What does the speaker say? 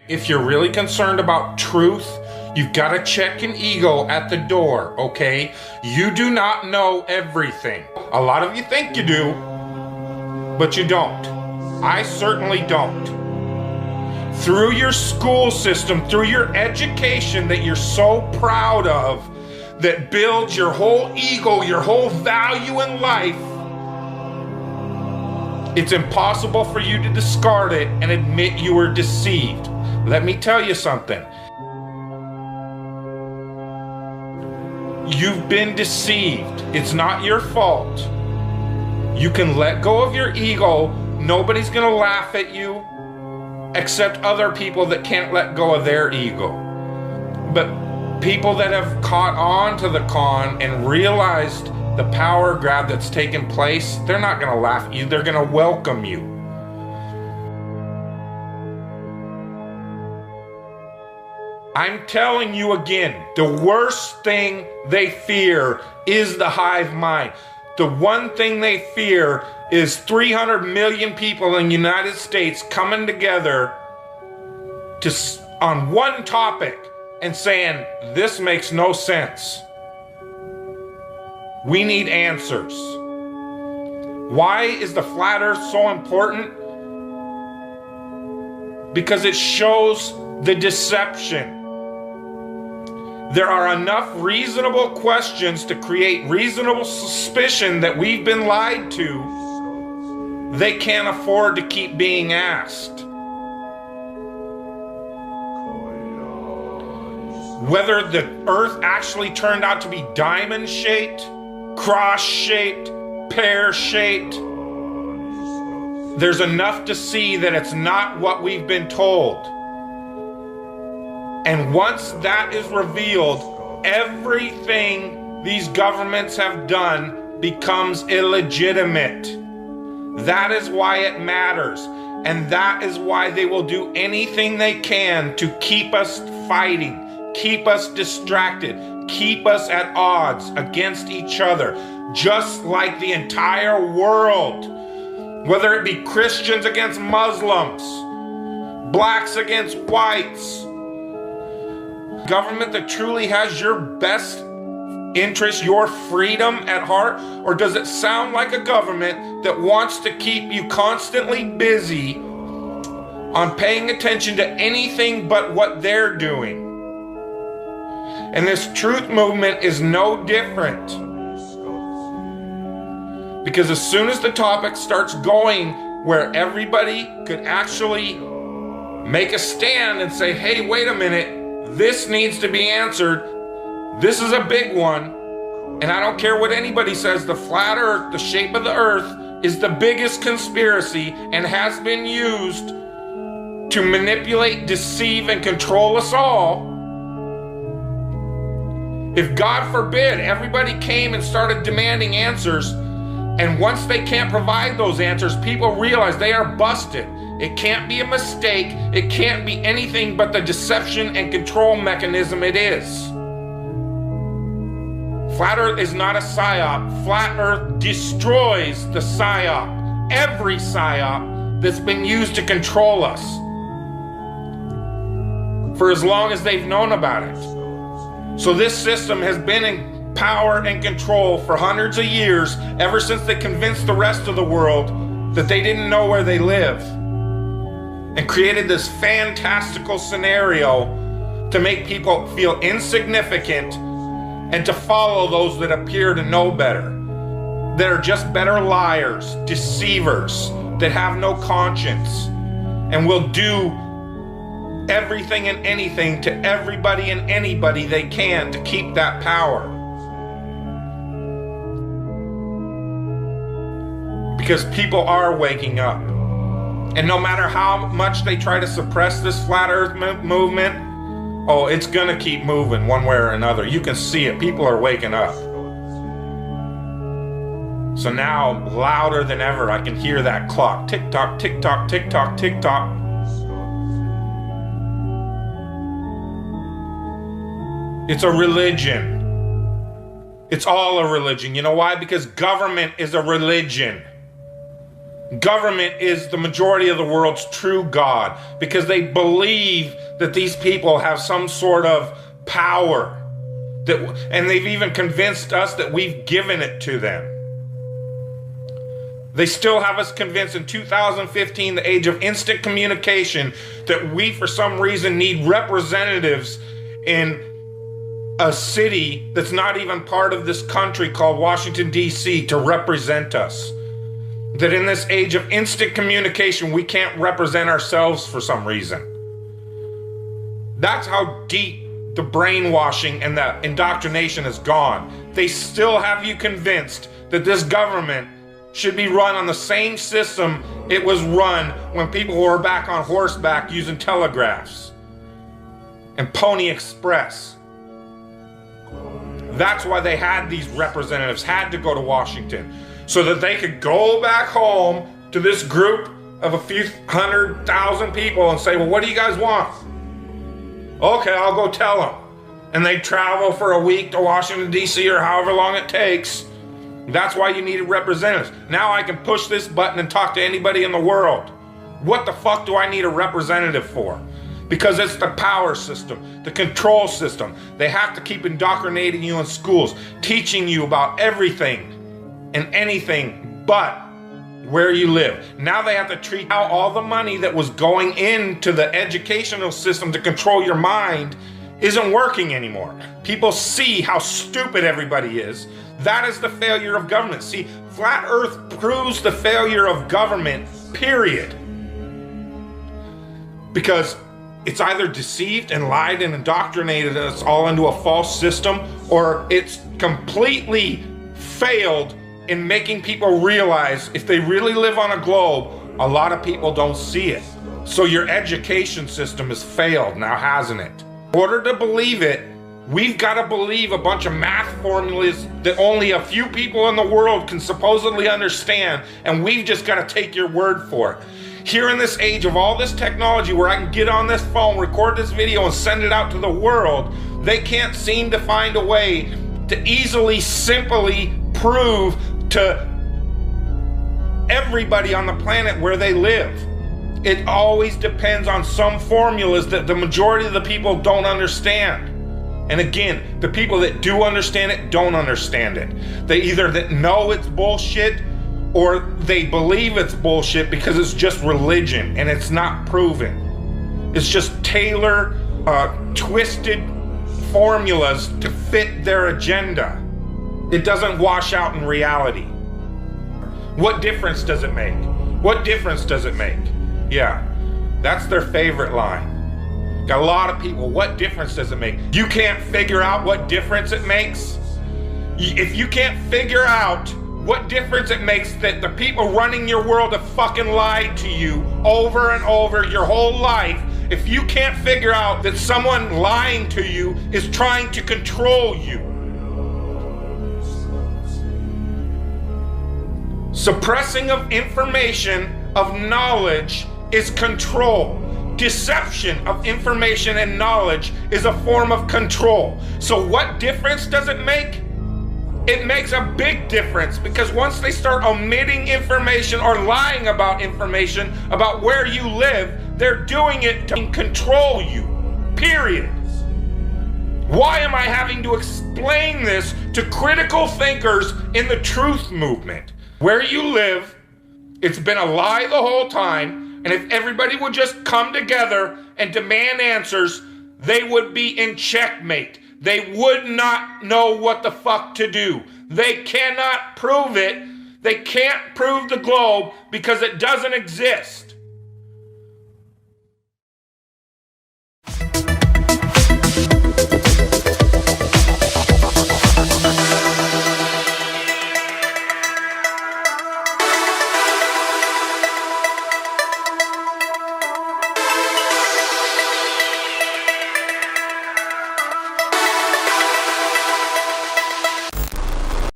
If you're really concerned about truth, you've got to check an ego at the door, okay? You do not know everything. A lot of you think you do, but you don't. I certainly don't. Through your school system, through your education that you're so proud of, that builds your whole ego, your whole value in life, it's impossible for you to discard it and admit you were deceived. Let me tell you something. You've been deceived. It's not your fault. You can let go of your ego. Nobody's gonna laugh at you except other people that can't let go of their ego. But people that have caught on to the con and realized the power grab that's taken place, they're not gonna laugh at you, they're gonna welcome you. I'm telling you again, the worst thing they fear is the hive mind. The one thing they fear is 300 million people in the United States coming together on one topic and saying, this makes no sense. We need answers. Why is the flat earth so important? Because it shows the deception. There are enough reasonable questions to create reasonable suspicion that we've been lied to. They can't afford to keep being asked. Whether the earth actually turned out to be diamond-shaped, cross-shaped, pear-shaped, there's enough to see that it's not what we've been told. And once that is revealed, everything these governments have done becomes illegitimate. That is why it matters. And that is why they will do anything they can to keep us fighting, keep us distracted, keep us at odds against each other, just like the entire world. Whether it be Christians against Muslims, blacks against whites, government that truly has your best interest, your freedom at heart? Or does it sound like a government that wants to keep you constantly busy on paying attention to anything but what they're doing? And this truth movement is no different. Because as soon as the topic starts going where everybody could actually make a stand and say, hey, wait a minute, this needs to be answered. This is a big one. And I don't care what anybody says, the flat earth, the shape of the earth, is the biggest conspiracy and has been used to manipulate, deceive, and control us all. If God forbid everybody came and started demanding answers, and once they can't provide those answers, people realize they are busted. It can't be a mistake. It can't be anything but the deception and control mechanism it is. Flat Earth is not a psyop. Flat Earth destroys the psyop. Every psyop that's been used to control us for as long as they've known about it. So this system has been in power and control for hundreds of years, ever since they convinced the rest of the world that they didn't know where they live, and created this fantastical scenario to make people feel insignificant and to follow those that appear to know better, that are just better liars, deceivers, that have no conscience, and will do everything and anything to everybody and anybody they can to keep that power. Because people are waking up. And no matter how much they try to suppress this flat earth movement, oh, it's gonna keep moving one way or another. You can see it. People are waking up. So now, louder than ever, I can hear that clock. Tick tock, tick tock, tick tock, tick tock. It's a religion. It's all a religion. You know why? Because government is a religion. Government is the majority of the world's true God because they believe that these people have some sort of power. And they've even convinced us that we've given it to them. They still have us convinced in 2015, the age of instant communication, that we, for some reason, need representatives in a city that's not even part of this country called Washington, D.C. to represent us. That in this age of instant communication, we can't represent ourselves for some reason. That's how deep the brainwashing and the indoctrination has gone. They still have you convinced that this government should be run on the same system it was run when people were back on horseback using telegraphs and Pony Express. That's why they had these representatives, had to go to Washington, so that they could go back home to this group of a few 100,000 people and say, well, what do you guys want? Okay, I'll go tell them. And they travel for a week to Washington, D.C. or however long it takes. That's why you needed representatives. Now I can push this button and talk to anybody in the world. What the fuck do I need a representative for? Because it's the power system, the control system. They have to keep indoctrinating you in schools, teaching you about everything and anything but where you live. Now they have to treat out all the money that was going into the educational system to control your mind isn't working anymore. People see how stupid everybody is. That is the failure of government. See, Flat Earth proves the failure of government, period. Because it's either deceived and lied and indoctrinated us all into a false system, or it's completely failed in making people realize if they really live on a globe, a lot of people don't see it. So your education system has failed now, hasn't it? In order to believe it, we've got to believe a bunch of math formulas that only a few people in the world can supposedly understand, and we've just got to take your word for it. Here in this age of all this technology where I can get on this phone, record this video, and send it out to the world, they can't seem to find a way to easily, simply prove to everybody on the planet where they live. It always depends on some formulas that the majority of the people don't understand. And again, the people that do understand it don't understand it. They either that know it's bullshit or they believe it's bullshit because it's just religion and it's not proven. It's just twisted formulas to fit their agenda. It doesn't wash out in reality. What difference does it make? What difference does it make? Yeah, that's their favorite line. Got a lot of people, what difference does it make? You can't figure out what difference it makes? If you can't figure out what difference it makes that the people running your world have fucking lied to you over and over your whole life, if you can't figure out that someone lying to you is trying to control you, suppressing of information, of knowledge, is control. Deception of information and knowledge is a form of control. So what difference does it make? It makes a big difference, because once they start omitting information or lying about information about where you live, they're doing it to control you, period. Why am I having to explain this to critical thinkers in the truth movement? Where you live, it's been a lie the whole time, and if everybody would just come together and demand answers, they would be in checkmate. They would not know what the fuck to do. They cannot prove it. They can't prove the globe because it doesn't exist.